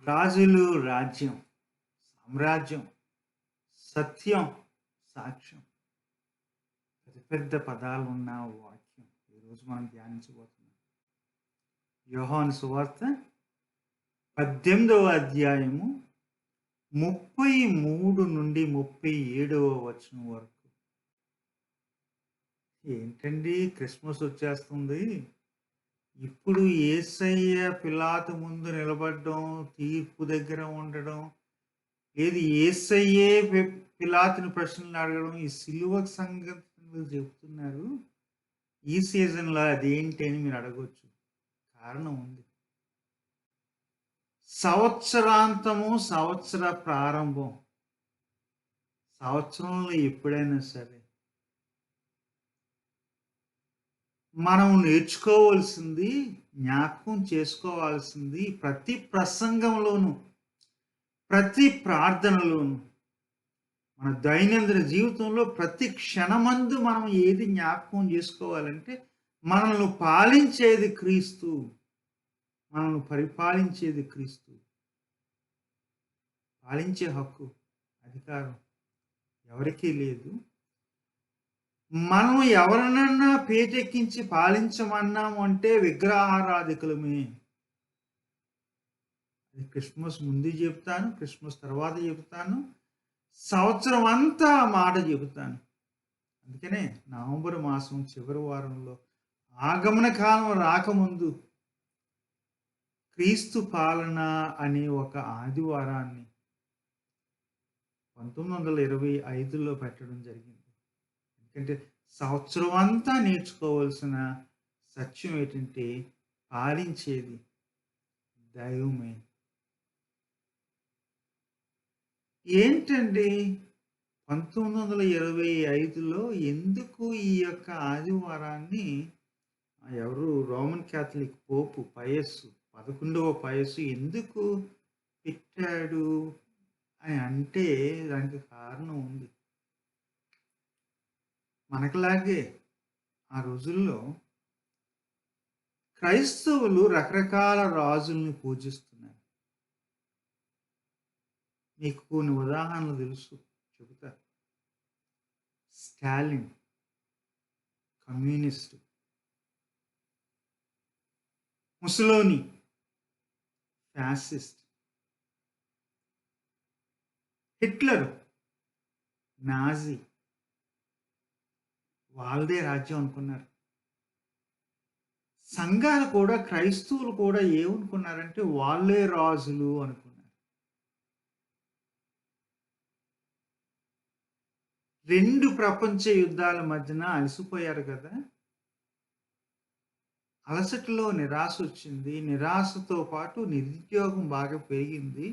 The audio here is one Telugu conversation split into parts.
రాజులు రాజ్యం, సామ్రాజ్యం, సత్యం, సాక్ష్యం. పెద్ద పెద్ద పదాలున్న వాక్యం ఈరోజు మనం ధ్యానించబోతున్నాం. యోహాను సువార్త 18వ అధ్యాయము 33 నుండి 37వ వచనం వరకు. ఏంటండి క్రిస్మస్ వచ్చేస్తుంది. ఇప్పుడు యేసయ్య పిలాతు ముందు నిలబడడం, తీర్పు దగ్గర ఉండడం, ఏది యేసయ్యే పిలాతుని ప్రశ్నలు అడగడం, ఈ సిలువ సంగతులు చెప్తున్నారు. ఈ సీజన్‌లో అదేంటి అని మీరు అడగొచ్చు. కారణం ఉంది. సంవత్సరాంతము, సంవత్సర ప్రారంభం. సంవత్సరంలో ఎప్పుడైనా సరే మనం నేర్చుకోవాల్సింది, జ్ఞాపకం చేసుకోవాల్సింది ప్రతి ప్రసంగంలోనూ, ప్రతి ప్రార్థనలోనూ, మన దైనందిన జీవితంలో ప్రతి క్షణమందు మనం ఏది జ్ఞాపకం చేసుకోవాలంటే, మనల్ని పాలించేది క్రీస్తు. మనల్ని పరిపాలించేది క్రీస్తు. పాలించే హక్కు, అధికారం ఎవరికీ లేదు. మనం ఎవరినన్నా పేటెక్కించి పాలించమన్నాము అంటే విగ్రహారాధికులమే. అది క్రిస్మస్ ముందు చెప్తాను, క్రిస్మస్ తర్వాత చెప్తాను, సంవత్సరం అంతా ఆ మాట చెబుతాను. అందుకనే నవంబర్ మాసం చివరి వారంలో ఆగమన కాలం రాకముందు క్రీస్తు పాలన అనే ఒక ఆదివారాన్ని 1925లో పెట్టడం జరిగింది. ఎందుకంటే సంవత్సరం అంతా నేర్చుకోవాల్సిన సత్యం ఏంటంటే పాలించేది దైవమే. ఏంటండి 1925లో ఎందుకు ఈ యొక్క ఆదివారాన్ని ఎవరు రోమన్ క్యాథలిక్ పోపు పయస్సు 11వ పయస్సు ఎందుకు పెట్టాడు అని అంటే దానికి కారణం ఉంది. మనకులాగే ఆ రోజుల్లో క్రైస్తవులు రకరకాల రాజుల్ని పూజిస్తున్నారు. మీకు కొన్ని ఉదాహరణలు తెలుసు, చెబుతా. Stalin communist, Mussolini fascist, Hitler Nazi. వాళ్ళదే రాజ్యం అనుకున్నారు. సంఘాలు కూడా, క్రైస్తవులు కూడా ఏమనుకున్నారంటే వాళ్ళే రాజులు అనుకున్నారు. 2 ప్రపంచ యుద్ధాల మధ్యన అలసిపోయారు కదా. అలసటలో నిరాశ వచ్చింది. నిరాశతో పాటు నిరుద్యోగం బాగా పెరిగింది.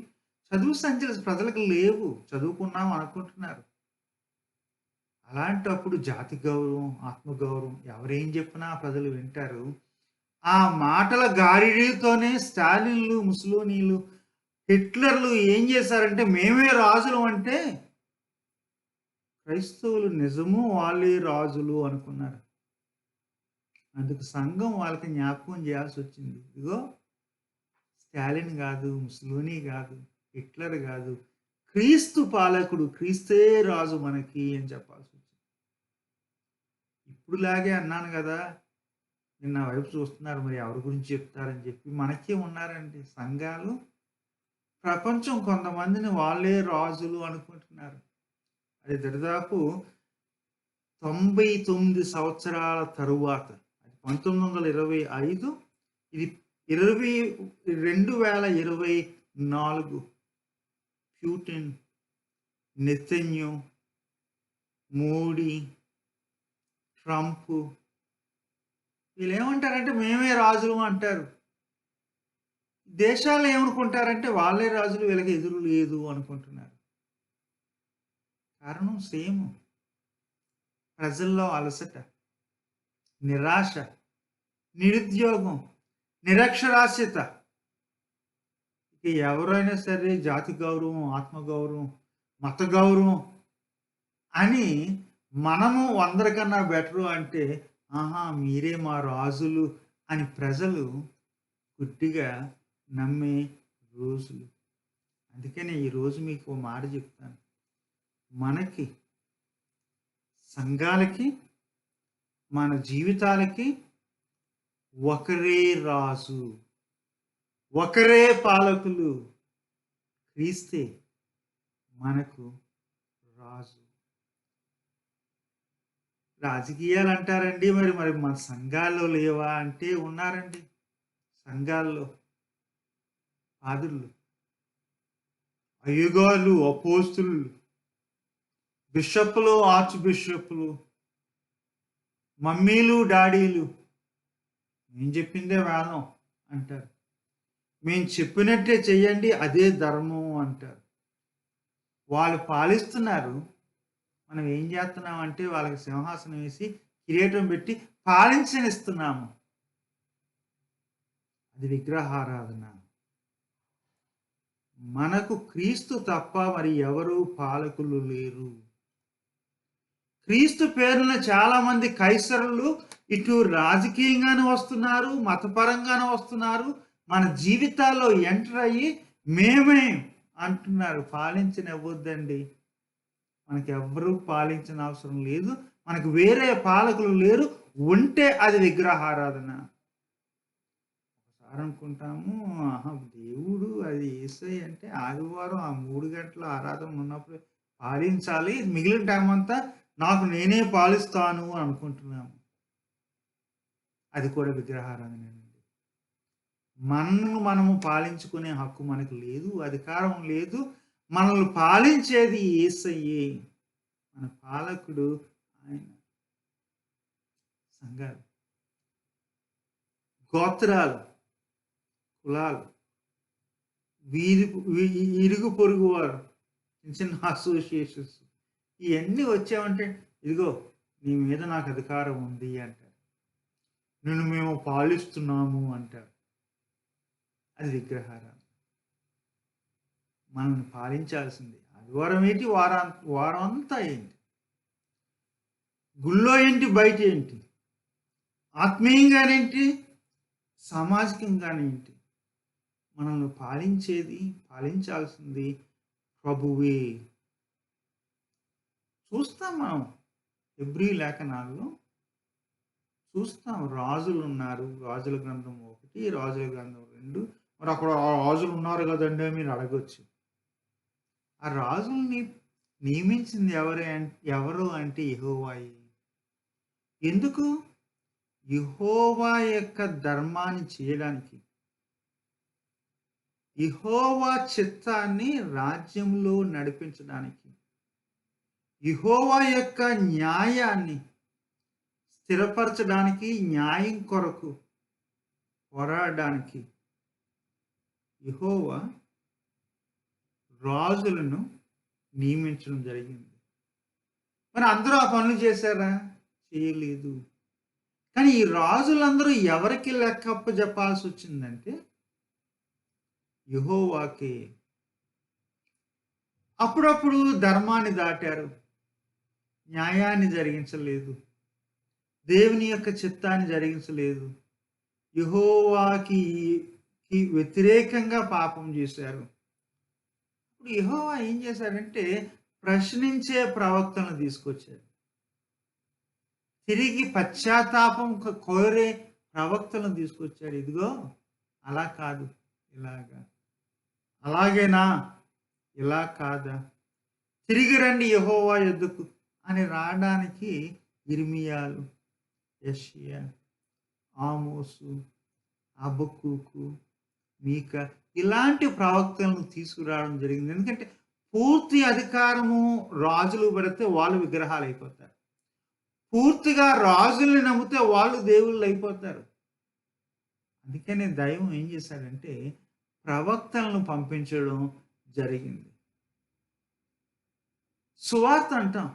చదువు సంఖ్యలు ప్రజలకు లేవు. చదువుకున్నాం అనుకుంటున్నారు. అలాంటప్పుడు జాతి గౌరవం, ఆత్మగౌరవం ఎవరేం చెప్పినా ప్రజలు వింటారు. ఆ మాటల గారిడితోనే స్టాలిన్లు, ముసోలినీలు, హిట్లర్లు ఏం చేశారంటే మేమే రాజులం అంటే క్రైస్తవులు నిజము వాళ్ళే రాజులు అనుకున్నారు. అందుకు సంఘం వాళ్ళకి జ్ఞాపకం చేయాల్సి వచ్చింది. ఇదిగో స్టాలిన్ కాదు, ముసోలినీ కాదు, హిట్లర్ కాదు, క్రీస్తు పాలకుడు, క్రీస్తే రాజు మనకి అని చెప్పాల్సి వచ్చింది. ఇప్పుడులాగే అన్నాను కదా, నిన్న వైపు చూస్తున్నారు మరి ఎవరి గురించి చెప్తారని చెప్పి. మనకే ఉన్నారండి సంఘాలు. ప్రపంచం కొంతమందిని వాళ్ళే రాజులు అనుకుంటున్నారు. అది దరిదాపు 99 సంవత్సరాల తరువాత, 1925, ఇది 2024 ప్యూటిన్, నెతన్యూ, మోడీ, ట్రంప్ వీళ్ళు ఏమంటారంటే మేమే రాజులు అంటారు. దేశాలు ఏమనుకుంటారంటే వాళ్ళే రాజులు, వీళ్ళకి ఎదురు లేదు అనుకుంటున్నారు. కారణం సేమ్. ప్రజల్లో అలసట, నిరాశ, నిరుద్యోగం, నిరక్షరాస్యత. ఇక ఎవరైనా సరే జాతి గౌరవం, ఆత్మగౌరవం, మత గౌరవం అని మనము అందరికన్నా బెటరు అంటే ఆహా మీరే మా రాజులు అని ప్రజలు గుడ్డిగా నమ్మే రోజులు. అందుకనే ఈరోజు మీకు ఓ మాట చెప్తాను. మనకి, సంఘాలకి, మన జీవితాలకి ఒకరే రాజు, ఒకరే పాలకులు. క్రీస్తే మనకు రాజు. రాజకీయాలంటారండి, మరి మన సంఘాల్లో లేవా అంటే ఉన్నారండి. సంఘాల్లో పాదులు, అయ్యగారులు, అపోస్తులు, బిషప్పులు, ఆర్చ్ బిషప్పులు, మమ్మీలు, డాడీలు నేను చెప్పిందే వేదం అంటారు. మేము చెప్పినట్టే చెయ్యండి, అదే ధర్మం అంటారు. వాళ్ళు పాలిస్తున్నారు. మనం ఏం చేస్తున్నాం అంటే వాళ్ళకి సింహాసనం వేసి కిరీటం పెట్టి పాలించనిస్తున్నాము. అది విగ్రహారాధన. మనకు క్రీస్తు తప్ప మరి ఎవరు పాలకులు లేరు. క్రీస్తు పేరున చాలా మంది కైసరులు ఇటు రాజకీయంగానే వస్తున్నారు, మతపరంగానే వస్తున్నారు, మన జీవితాల్లో ఎంటర్ అయ్యి మేమే అంటున్నారు. పాలించనివ్వద్దండి. మనకి ఎవ్వరూ పాలించిన అవసరం లేదు. మనకు వేరే పాలకులు లేరు. ఉంటే అది విగ్రహారాధన. ఒకసారి అనుకుంటాము, దేవుడు అది యేసయ్య అంటే ఆదివారం ఆ 3 గంటల ఆరాధన ఉన్నప్పుడు పాలించాలి, మిగిలిన టైం అంతా నాకు నేనే పాలిస్తాను అనుకుంటున్నాము. అది కూడా విగ్రహారాధనేనండి. మనము పాలించుకునే హక్కు మనకు లేదు, అధికారం లేదు. మనల్ని పాలించేది యేసయ్యే. మన పాలకుడు ఆయన. సంఘాలు, గోత్రాలు, కులాలు, ఇరుగు పొరుగు వారు, చిన్న అసోసియేషన్స్, ఇవన్నీ వచ్చామంటే ఇదిగో నీ మీద నాకు అధికారం ఉంది అంటారు. నిన్ను మేము పాలిస్తున్నాము అంటారు. అది విగ్రహారాధన. మనల్ని పాలించాల్సింది ఆదివారం ఏంటి, వారం అంతా ఏంటి, గుళ్ళో ఏంటి, బయట ఏంటి, ఆత్మీయంగానేంటి, సామాజికంగానేంటి, మనల్ని పాలించాల్సింది ప్రభువే. చూస్తాం మనం హెబ్రీ లేఖనాల్లో చూస్తాం. రాజులు ఉన్నారు. రాజుల గ్రంథం 1, రాజుల గ్రంథం 2. మరి అక్కడ రాజులు ఉన్నారు కదండి మీరు అడగొచ్చు. ఆ రాజుల్ని నియమించింది ఎవరు అంటే యెహోవాయే. ఎందుకు? యెహోవా యొక్క ధర్మాన్ని చేయడానికి, యెహోవా చిత్తాన్ని రాజ్యంలో నడిపించడానికి, యెహోవా యొక్క న్యాయాన్ని స్థిరపరచడానికి, న్యాయం కొరకు పోరాడడానికి యెహోవా రాజులను నియమించడం జరిగింది. మరి అందరూ ఆ పనులు చేశారా? చేయలేదు. కానీ ఈ రాజులందరూ ఎవరికి లెక్క అప్పజెప్పాల్సి వచ్చిందంటే యెహోవాకే. అప్పుడప్పుడు ధర్మాన్ని దాటారు, న్యాయాన్ని జరిగించలేదు, దేవుని యొక్క చిత్తాన్ని జరిగించలేదు, యెహోవాకి వ్యతిరేకంగా పాపం చేశారు. ఇప్పుడు యెహోవా ఏం చేశారంటే ప్రశ్నించే ప్రవక్తలను తీసుకొచ్చారు. తిరిగి పశ్చాత్తాపం కోరే ప్రవక్తలను తీసుకొచ్చాడు. ఇదిగో అలా కాదు, ఇలాగా, అలాగేనా, ఇలా కాదా, తిరిగి రండి యెహోవా యొద్దకు అని రావడానికి యిర్మీయాలు, యెషయా, ఆమోసు, హబక్కూకు, మీకా ఇలాంటి ప్రవక్తలను తీసుకురావడం జరిగింది. ఎందుకంటే పూర్తి అధికారము రాజులు పెడితే వాళ్ళు విగ్రహాలు అయిపోతారు. పూర్తిగా రాజుల్ని నమ్మితే వాళ్ళు దేవుళ్ళు అయిపోతారు. అందుకనే దైవం ఏం చేశాడంటే ప్రవక్తలను పంపించడం జరిగింది. సువార్త అంటాం.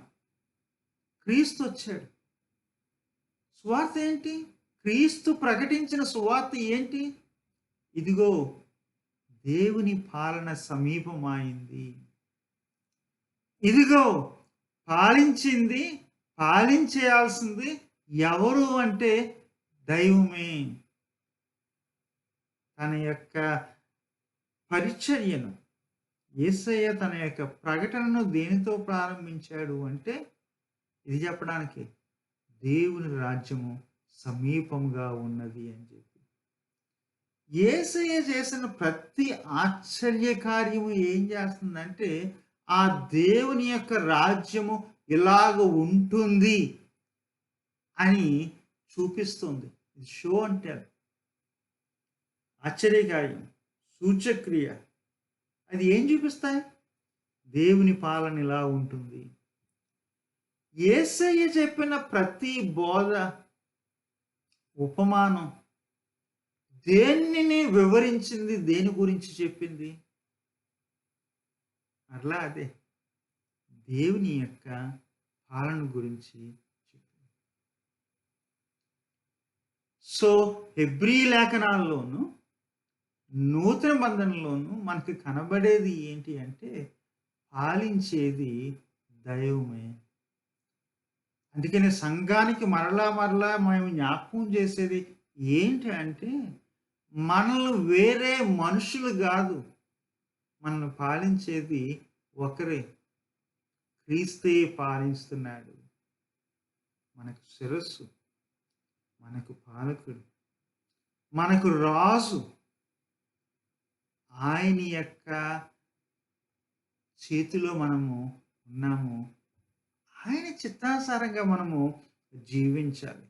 క్రీస్తు వచ్చాడు. సువార్త ఏంటి? క్రీస్తు ప్రకటించిన సువార్త ఏంటి? ఇదిగో దేవుని పాలన సమీపమైంది. ఇదిగో పాలించేయాల్సింది ఎవరు అంటే దైవమే. తన యొక్క పరిచర్యను యేసయ్య తన యొక్క ప్రకటనను దేనితో ప్రారంభించాడు అంటే, ఇది చెప్పడానికే. దేవుని రాజ్యము సమీపంగా ఉన్నది అని చెప్పి. యేసయ్య చేసిన ప్రతి ఆశ్చర్య కార్యము ఏం చేస్తుందంటే, ఆ దేవుని యొక్క రాజ్యము ఇలాగ ఉంటుంది అని చూపిస్తుంది. ఇది షో అండ్ టెల్. ఆశ్చర్యకార్యం, సూచక్రియ. అది ఏం చూపిస్తాయి? దేవుని పాలన ఇలా ఉంటుంది. యేసయ్య చెప్పిన ప్రతి బోధ, ఉపమానం దేనిని వివరించింది, దేని గురించి చెప్పింది? అట్లా అదే దేవుని యొక్క పాలన గురించి చెప్పింది. సో హెబ్రీ లేఖనాల్లోనూ నూతన బంధంలోనూ మనకి కనబడేది ఏంటి అంటే, పాలించేది దైవమే. అందుకని సంఘానికి మరలా మరలా మేము జ్ఞాపకం చేసేది ఏంటి అంటే, మనల్ని వేరే మనుషులు కాదు, మనల్ని పాలించేది ఒకరే. క్రీస్తే పాలిస్తున్నాడు. మనకు శిరస్సు, మనకు పాలకుడు, మనకు రాజు. ఆయన యొక్క చేతిలో మనము ఉన్నాము. ఆయన చిత్తానుసారంగా మనము జీవించాలి.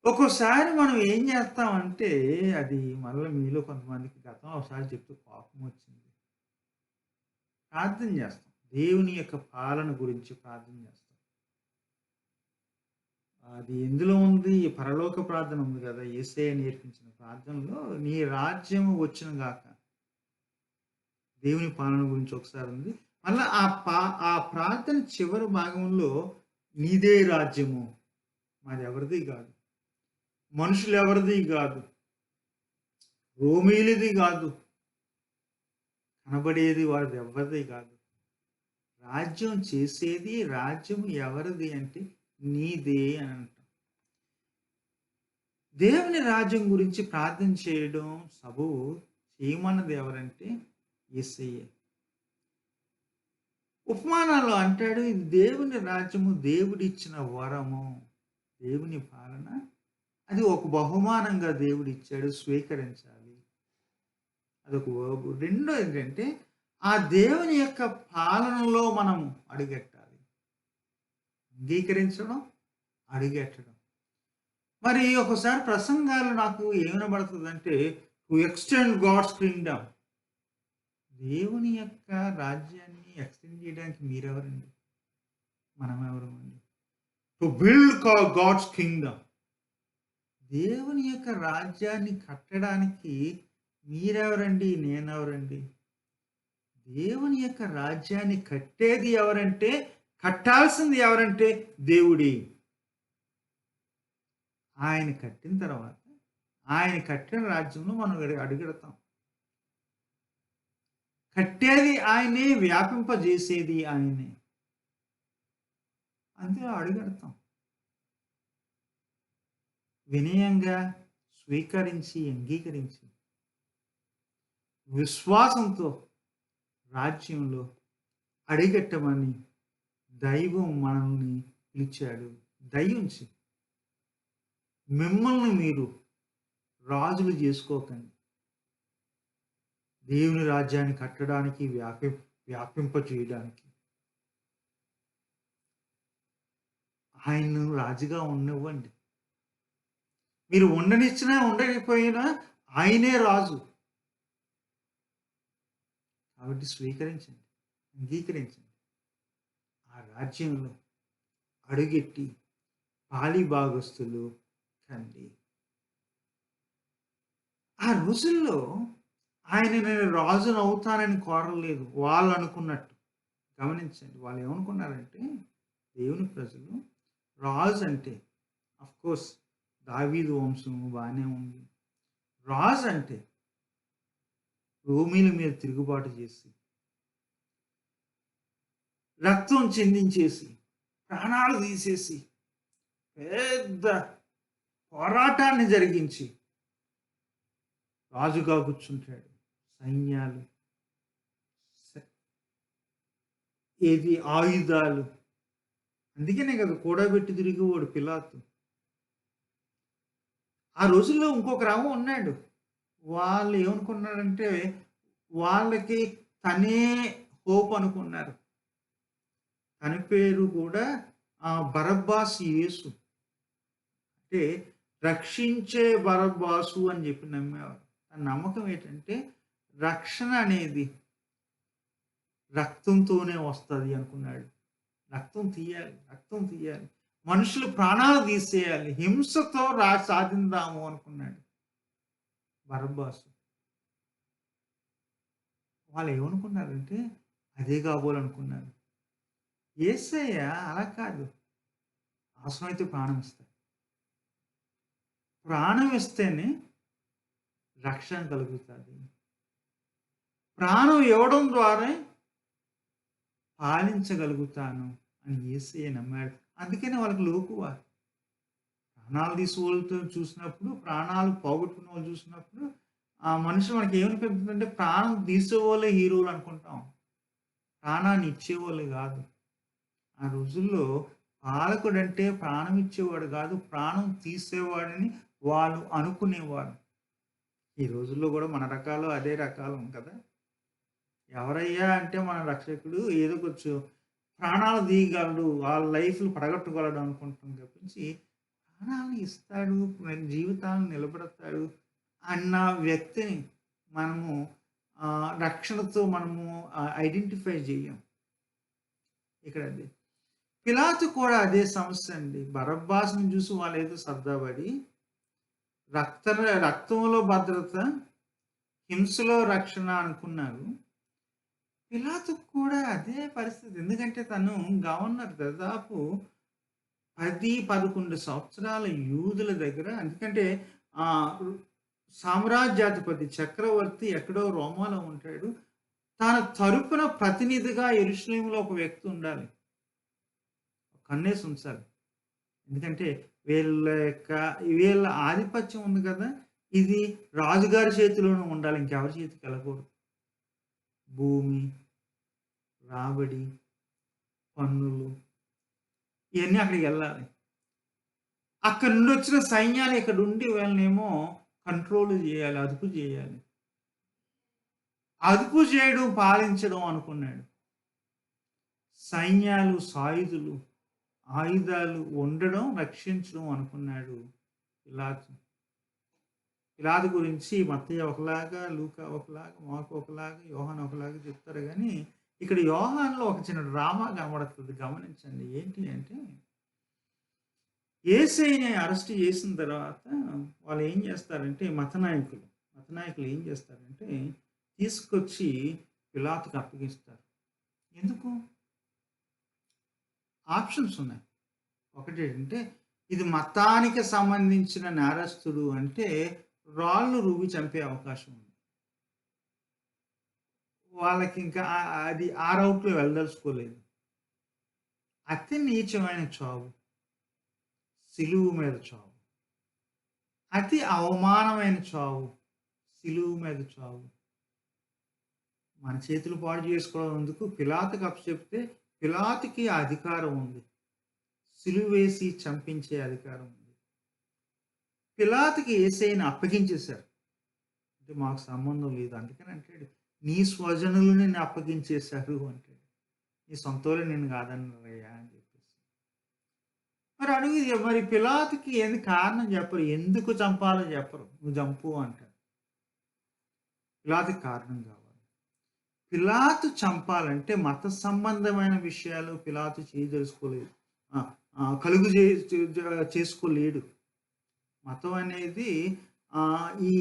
ఒక్కోసారి మనం ఏం చేస్తామంటే, అది మళ్ళీ మీలో కొంతమందికి గతంలో ఒకసారి చెప్తూ కోపం వచ్చింది. ప్రార్థన చేస్తాం. దేవుని యొక్క పాలన గురించి ప్రార్థన చేస్తాం. అది ఎందులో ఉంది? పరలోక ప్రార్థన ఉంది కదా! యేసయ్య నేర్పించిన ప్రార్థనలో, నీ రాజ్యము వచ్చును గాక. దేవుని పాలన గురించి ఒకసారి ఉంది. మళ్ళా ఆ ప్రార్థన చివరి భాగంలో, నీదే రాజ్యము, మాది ఎవరిది కాదు, మనుషులు ఎవరిది కాదు, రోమీలది కాదు, కనబడేది వారిది ఎవరిది కాదు. రాజ్యం చేసేది, రాజ్యం ఎవరిది అంటే నీదే అని అంటాం. దేవుని రాజ్యం గురించి ప్రార్థన చేయడం, సబబు చేయమన్నది ఎవరంటే యేసయ్యే. ఉపమానాల్లో అంటాడు, ఇది దేవుని రాజ్యము, దేవుడిచ్చిన వరము. దేవుని పాలన అది ఒక బహుమానంగా దేవుడిచ్చాడు, స్వీకరించాలి. అదొక వర్బ్. రెండో ఏంటంటే, ఆ దేవుని యొక్క పాలనలో మనము అడుగెట్టాలి. అంగీకరించడం, అడుగెట్టడం. మరి ఒకసారి ప్రసంగాలు నాకు ఏమనబడుతుందంటే, టు ఎక్స్టెండ్ గాడ్స్ కింగ్డమ్. దేవుని యొక్క రాజ్యాన్ని ఎక్స్టెండ్ చేయడానికి మీరెవరండి? మనం ఎవరమండి? To build God's kingdom. దేవుని యొక్క రాజ్యాన్ని కట్టడానికి మీరెవరండి? నేనెవరండి? దేవుని యొక్క రాజ్యాన్ని కట్టేది ఎవరంటే, కట్టాల్సింది ఎవరంటే దేవుడే. ఆయన కట్టిన తర్వాత, ఆయన కట్టిన రాజ్యంలో మనం అడుగెడతాం. కట్టేది ఆయనే, వ్యాపింపజేసేది ఆయనే. అందులో అడుగెడతాం. వినయంగా స్వీకరించి, అంగీకరించి, విశ్వాసంతో రాజ్యంలో అడిగెట్టమని దైవం మనల్ని పిలిచాడు. దయించి మిమ్మల్ని మీరు రాజులు చేసుకోకండి. దేవుని రాజ్యాన్ని కట్టడానికి, వ్యాపింప చేయడానికి. ఆయన్ను రాజుగా ఉండనివ్వండి. మీరు ఉండనిచ్చినా ఉండకపోయినా ఆయనే రాజు. కాబట్టి స్వీకరించండి, అంగీకరించండి. ఆ రాజ్యంలో అడుగెట్టి పాలి భాగస్తులు కండి. ఆ రోజుల్లో ఆయన నేను రాజును అవుతానని కోరలేదు. వాళ్ళు అనుకున్నట్టు. గమనించండి. వాళ్ళు ఏమనుకున్నారంటే, దేవుని ప్రజలు రాజు అంటే, అఫ్కోర్స్ దావీదు వంశం బాగానే ఉంది. రాజు అంటే రోమీల మీద తిరుగుబాటు చేసి, రక్తం చిందించేసి, ప్రాణాలు తీసేసి, పెద్ద పోరాటాన్ని జరిగించి రాజుగా కూర్చుంటాడు. సైన్యాలు, ఏది ఆయుధాలు. అందుకనే కదా కూడబెట్టి తిరిగేవాడు పిలాతు. ఆ రోజుల్లో ఇంకొక రకం ఉన్నాడు. వాళ్ళు ఏమనుకున్నారంటే, వాళ్ళకి తనే హోప్ అనుకున్నారు. తన పేరు కూడా బరబ్బాస్ యేసు. అంటే రక్షించే బరబ్బాసు అని చెప్పి నమ్మేవారు. ఆ నమ్మకం ఏంటంటే, రక్షణ అనేది రక్తంతోనే వస్తది అనుకున్నాడు. రక్తం తీయాలి, రక్తం తీయాలి. మనుషులు ప్రాణాలు తీసేయాలి. హింసతో సాధిందాము అనుకున్నాడు బరబ్బాసు. వాళ్ళేమనుకున్నారంటే, అదే కాబోలనుకున్నారు. యేసయ్య అలా కాదు. అవసరమైతే ప్రాణం ఇస్తాడు. ప్రాణం ఇస్తేనే రక్షణ కలుగుతది. ప్రాణం ఇవ్వడం ద్వారా పాలించగలుగుతాను అని యేసయ్య నమ్మాడు. అందుకనే వాళ్ళకి లోకువ. ప్రాణాలు తీసుకోవాళ్ళతో చూసినప్పుడు, ప్రాణాలు పోగొట్టుకున్న వాళ్ళు చూసినప్పుడు, ఆ మనిషి మనకి ఏమనిపిస్తుందంటే ప్రాణం తీసేవాళ్ళే హీరోలు అనుకుంటాం. ప్రాణాన్ని ఇచ్చేవాళ్ళు గాదు. ఆ రోజుల్లో పాలకుడంటే ప్రాణం ఇచ్చేవాడు గాదు. ప్రాణం తీసేవాడని వాళ్ళు అనుకునేవారు. ఈ రోజుల్లో గూడా మన రకాలు అదే రకాలం కదా! ఎవరయ్యా అంటే మన రక్షకుడు ఏదో కొంచెం ప్రాణాలు తీయగలడు. వాళ్ళ లైఫ్‌లు పడగొట్టగలడు అనుకుంటాం తప్పించి, ప్రాణాలను ఇస్తాడు, జీవితాలను నిలబెడతాడు అన్న వ్యక్తిని మనము రక్షణతో మనము ఐడెంటిఫై జేయం. ఇక్కడ అది. పిలాతు కూడా అదే సమస్య అండి. బరబ్బాస్‌ని చూసి వాళ్ళేదో సరదాపడి, రక్తంలో భద్రత, హింసలో రక్షణ అనుకున్నారు. పిలాతుకు కూడా అదే పరిస్థితి. ఎందుకంటే తను గవర్నర్ దాదాపు 10, 11 సంవత్సరాల యూదుల దగ్గర ఎందుకంటే ఆహ్, సామ్రాజ్యాధిపతి చక్రవర్తి ఎక్కడో రోమాలో ఉంటాడు. తన తరపున ప్రతినిధిగా యెరూషలేములో ఒక వ్యక్తి ఉండాలి. కన్నేసి ఉంచాలి. ఎందుకంటే వీళ్ళ యొక్క వీళ్ళ ఆధిపత్యం ఉంది కదా! ఇది రాజుగారి చేతిలోనే ఉండాలి. ఇంకెవరి చేతికెళ్ళకూడదు. భూమి, రాబడి, పన్నులు ఇయన్నీ అక్కడికెళ్ళాలి. అక్కడి నుండొచ్చిన సైన్యాలు ఇక్కడుండి వీళ్ళనేమో కంట్రోల్ జేయాలి. అదుపు జేయాలి. అదుపు చేయడం, పాలించడం అనుకున్నాడు. సైన్యాలు, సాయుధులు, ఆయుధాలు ఉండడం, రక్షించడం అనుకున్నాడు పిలాతు. పిలాతు గురించి మత్తయి ఒకలాగా, లూకా ఒకలాగా, మార్కు ఒకలాగా, యోహాను ఒకలాగా చెప్తారు గానీ, ఇక్కడ యోహానులో ఒక చిన్న డ్రామా కనబడుతది గమనించండి. ఏంటి అంటే, యేసయ్యని అరెస్ట్ చేసిన తర్వాత వాళ్ళేం చేస్తారంటే మత నాయకులు ఏం చేస్తారంటే, తీసుకొచ్చి పిలాతుకి అప్పగిస్తారు. ఎందుకు? ఆప్షన్స్ ఉన్నాయి. ఒకటేంటంటే, ఇది మతానికి సంబంధించిన నేరస్తుడు అంటే, రాళ్ళు రువ్వి చంపే అవకాశం ఉంది. వాళ్ళకింకా అది ఆ రౌట్‌లో వెళ్ళదలుచుకోలేదు. అతి నీచమైన చావు. శిలువ మీద చావు. అతి అవమానమైన చావు. శిలువ మీద చావు. మన చేతులు పాడు చేసుకోవడం ఎందుకు? పిలాతుకి అప్పచెప్తే పిలాతుకి ఆ అధికారం ఉంది. సిలువ వేసి చంపించే అధికారం ఉంది. పిలాతుకి యేసయ్యని అప్పగించేశారు. అంటే మాకు సంబంధం లేదు. అందుకని అంటాడు, నీ స్వజనులు నిన్ను అప్పగించేశారు అంటాడు. నీ సొంతోళ్ళు నిన్ను కాదన్నారయ్యా అని చెప్పేసి. మరి పిలాతుకి ఏంది కారణం చెప్పరు. ఎందుకు చంపాలో చెప్పరు. నువ్వు చంపు అంటారు. పిలాతుకి కారణం కావాలి. పిలాతు చంపాలంటే మత సంబంధమైన విషయాలు పిలాతు చేయదలుచుకోలేదు. ఆ! కలుగు చేసుకోలేడు. మతం అనేది ఈ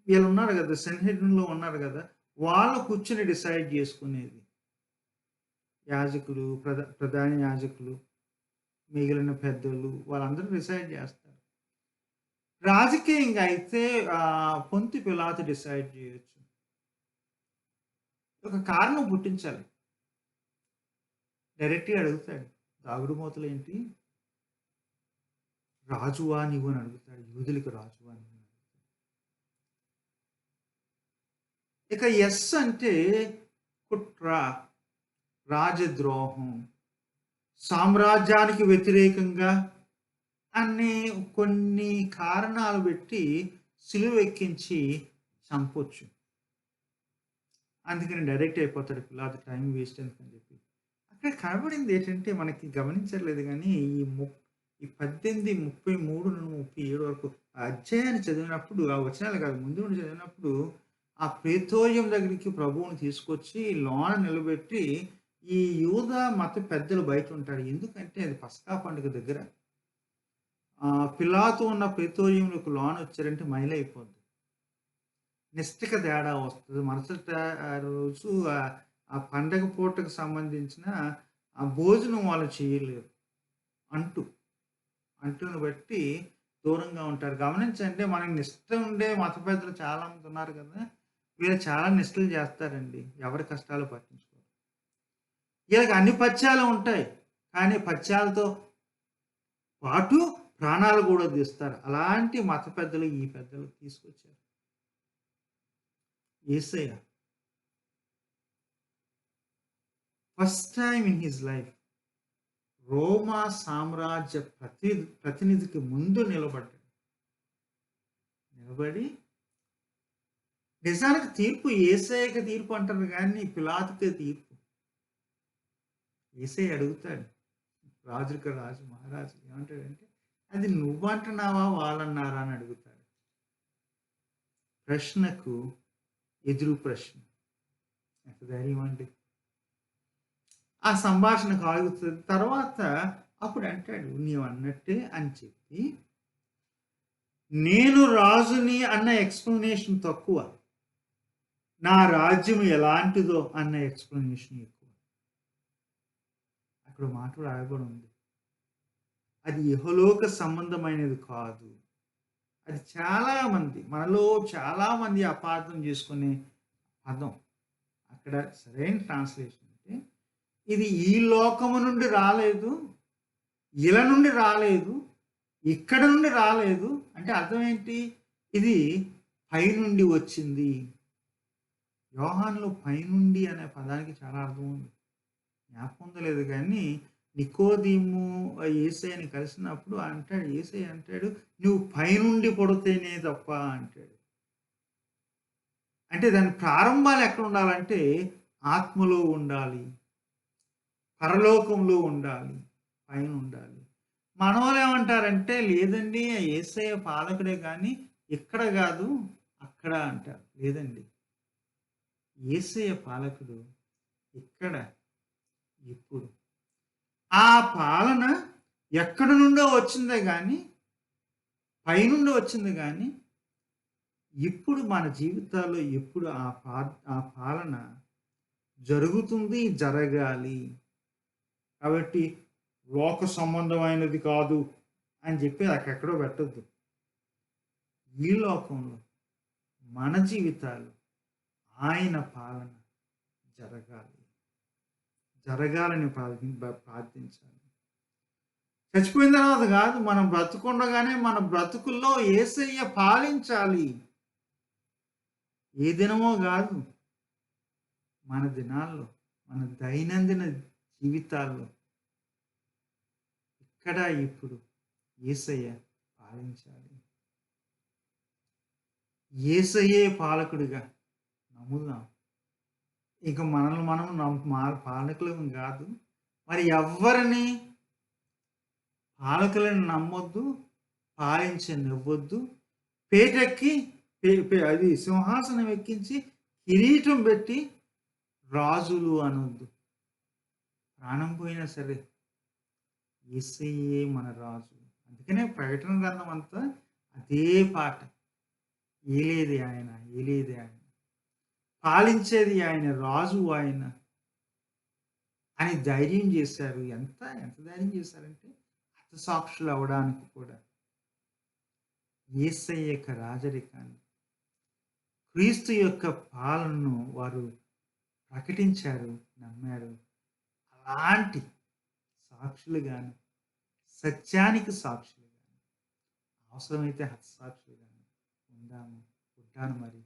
వీళ్ళున్నారు గదా! సెన్‌హెడ్రిన్‌లో ఉన్నారు గదా! వాళ్ళు కూర్చొని డిసైడ్ చేసుకునేది. యాజకులు, ప్రధాన యాజకులు, మిగిలిన పెద్దలు వాళ్ళందరూ డిసైడ్ చేస్తారు. రాజకీయంగా అయితే పొంతి పిలాతు డిసైడ్ చేయొచ్చు. ఒక కారణం పుట్టించాలి. డైరెక్ట్‌గా అడుగుతాడు. దాగుడు మూతలేంటి? రాజువా నీవు అని అడుగుతాడు. యూదులకు రాజువా నీవు? ఇక యెస్ అంటే కుట్ర, రాజద్రోహం, సామ్రాజ్యానికి వ్యతిరేకంగా అనే కొన్ని కారణాలు పెట్టి సిలువెక్కించి చంపొచ్చు. అందుకని డైరెక్ట్ అయిపోతాడు పిలాతు, టైం వేస్ట్ ఎందుకని చెప్పి. అక్కడ కనబడింది ఏంటంటే మనకి గమనించట్లేదు గానీ, ఈ 18, 33 నుండి 37 వరకు ఆ అధ్యాయాన్ని చదివినప్పుడు, ఆ వచనాలు కాదు ముందు నుండి చదివినప్పుడు, ఆ ప్రేతోర్యం దగ్గరికి ప్రభువుని తీసుకొచ్చి లోన నిలబెట్టి, ఈ యూదా మత పెద్దలు బయటుంటారు. ఎందుకంటే అది పస్కా పండుగ దగ్గర. పిలాతు ఉన్న ప్రేతోర్యంలోకి లోనొచ్చారంటే మైలైపోద్ది. నిష్ఠకి తేడా వస్తది. మరుసటి రోజు ఆ పండగ పూటకు సంబంధించిన ఆ భోజనం వాళ్ళు చేయలేరు. అంటు. అంటుని బట్టి దూరంగా ఉంటారు. గమనించండి, మనకి నిష్ట ఉండే మత పెద్దలు చాలా మంది ఉన్నారు కదా! వీళ్ళు చాలా నిష్టలు చేస్తారండి. ఎవరి కష్టాలు పట్టించుకోరు. వీళ్ళకి అన్ని పథ్యాలు ఉంటాయి. కానీ పథ్యాలతో పాటు ప్రాణాలు కూడా తీస్తారు. అలాంటి మత పెద్దలు ఈ పెద్దలు తీసుకొచ్చారు. Yesayya first time in his life రోమా సామ్రాజ్య ప్రతినిధికి ముందు నిలబడ్డాడు. నిలబడి నిజానికి తీర్పు యేసయ్యకి తీర్పు అంటారు గానీ పిలాతుకే తీర్పు. యేసయ్య అడుగుతాడు. రాజుకి రాజు, మహారాజు ఏమంటాడంటే, అది నువ్వంటున్నావా వాళ్ళన్నారా అని అడుగుతాడు. ప్రశ్నకు ఎదురు ప్రశ్న. ఎంత ధైర్యం అండి. ఆ సంభాషణ కాగుతుంది. తర్వాత అప్పుడు అంటాడు, నీవన్నట్టే అని చెప్పి, నేను రాజుని అన్న ఎక్స్‌ప్లనేషన్ తక్కువ. నా రాజ్యం ఎలాంటిదో అన్న ఎక్స్‌ప్లనేషన్ ఎక్కువ. అక్కడ మాట రాయబడి ఉంది. అది ఇహలోక సంబంధమైనది కాదు. అది మనలో చాలా మంది అపార్థం చేసుకునే పదం. అక్కడ సరైన ట్రాన్స్‌లేషన్ అంటే, ఇది ఈ లోకము నుండి రాలేదు, ఇల నుండి రాలేదు, ఇక్కడ నుండి రాలేదు. అంటే అర్థం ఏంటి? ఇది పైనుండి వచ్చింది. యోహానులో పైనుండి అనే పదానికి చాలా అర్థం ఉంది. జ్ఞాపకం ఉందో లేదో గానీ, నికోదీము యేసయ్యని కలిసినప్పుడు అంటాడు, యేసయ్య అంటాడు, "నువ్వు పైనుండి పుడితేనే తప్ప" అంటాడు. అంటే దాని ప్రారంభాలు ఎక్కడ ఉండాలంటే, ఆత్మలో ఉండాలి. పరలోకంలో ఉండాలి. పైన ఉండాలి. మనోళ్ళు ఏమంటారంటే, లేదండి యేసయ్య పాలకుడే గానీ, ఇక్కడ గాదు, అక్కడ అంటారు. లేదండి. యేసయ్య పాలకుడు ఇక్కడ, ఇప్పుడు. ఆ పాలన ఎక్కడి నుండో వచ్చిందే గానీ, పైనుండి వచ్చింది గానీ, ఇప్పుడు మన జీవితాల్లో ఎప్పుడు ఆ పాలన జరుగుతుంది, జరగాలి. కాబట్టి లోక సంబంధమైనది కాదు అని చెప్పి అక్కడెక్కడో పెట్టొద్దు. ఈ లోకంలో మన జీవితాలు ఆయన పాలన జరగాలి. జరగాలని ప్రార్థించాలి. చచ్చిపోయిన తర్వాత కాదు, మనం బ్రతుకుండగానే మన బ్రతుకుల్లో యేసయ్య పాలించాలి. ఏ దినమో కాదు, మన దినాల్లో, మన దైనందిన జీవితాల్లో ఇక్కడ ఇప్పుడు యేసయ్య పాలించాలి. యేసయ్యే పాలకుడిగా నమ్ముదాం. ఇక మనల్ని మనం పాలకులం కాదు. మరి ఎవ్వరిని పాలకులను నమ్మొద్దు, పాలించనివ్వొద్దు. పేటెక్కి అది సింహాసనం ఎక్కించి కిరీటం పెట్టి రాజులు అనొద్దు. ప్రాణం పోయినా సరే యేసయ్యే మన రాజు. అందుకనే ప్రకటన గ్రంథం అంతా అదే పాట. ఏలేది ఆయన, ఏలేది ఆయన, పాలించేది ఆయన, రాజు ఆయన అని ధైర్యం చేశారు. ఎంత ధైర్యం చేశారంటే, హతసాక్షులు అవ్వడానికి కూడా. యేసయ్య యొక్క రాజరికాన్ని, క్రీస్తు యొక్క పాలనను వారు ప్రకటించారు, నమ్మారు. అలాంటి సాక్షులుగాను, సత్యానికి సాక్షులుగాను, అవసరమైతే హతసాక్షులుగాను ఉంటాను మరి.